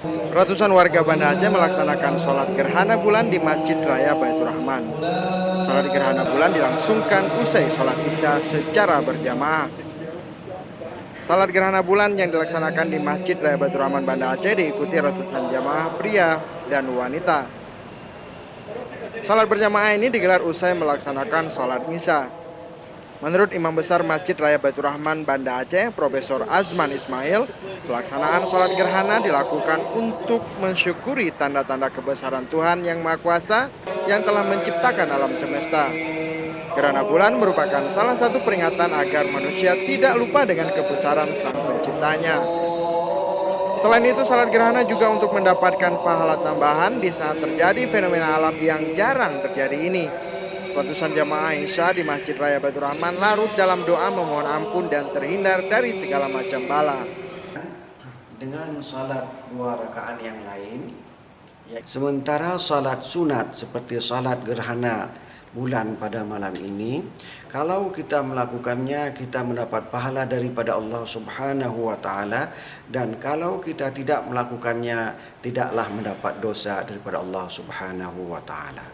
Ratusan warga Banda Aceh melaksanakan sholat gerhana bulan di Masjid Raya Baitur Rahman. Sholat gerhana bulan dilangsungkan usai sholat Isya secara berjamaah. Sholat gerhana bulan yang dilaksanakan di Masjid Raya Baitur Rahman Banda Aceh diikuti ratusan jamaah pria dan wanita. Sholat berjamaah ini digelar usai melaksanakan sholat Isya. Menurut Imam Besar Masjid Raya Baitur Rahman Banda Aceh, Profesor Azman Ismail, pelaksanaan sholat gerhana dilakukan untuk mensyukuri tanda-tanda kebesaran Tuhan Yang Maha Kuasa yang telah menciptakan alam semesta. Gerhana bulan merupakan salah satu peringatan agar manusia tidak lupa dengan kebesaran Sang Penciptanya. Selain itu, sholat gerhana juga untuk mendapatkan pahala tambahan di saat terjadi fenomena alam yang jarang terjadi ini. Ratusan jamaah Isya di Masjid Raya Baitur Rahman larut dalam doa memohon ampun dan terhindar dari segala macam bala. Dengan salat 2 rakaat yang lain, sementara salat sunat seperti salat gerhana bulan pada malam ini, kalau kita melakukannya kita mendapat pahala daripada Allah Subhanahu wa taala, dan kalau kita tidak melakukannya tidaklah mendapat dosa daripada Allah Subhanahu wa taala.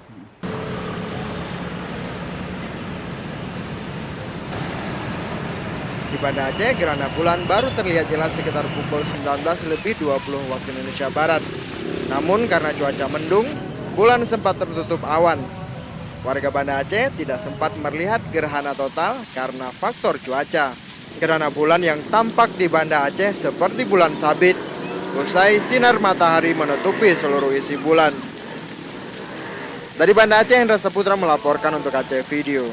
Di Banda Aceh, gerhana bulan baru terlihat jelas sekitar pukul 19.20 waktu Indonesia Barat. Namun karena cuaca mendung, bulan sempat tertutup awan. Warga Banda Aceh tidak sempat melihat gerhana total karena faktor cuaca. Gerhana bulan yang tampak di Banda Aceh seperti bulan sabit, usai sinar matahari menutupi seluruh isi bulan. Dari Banda Aceh, Hendra Saputra melaporkan untuk Aceh Video.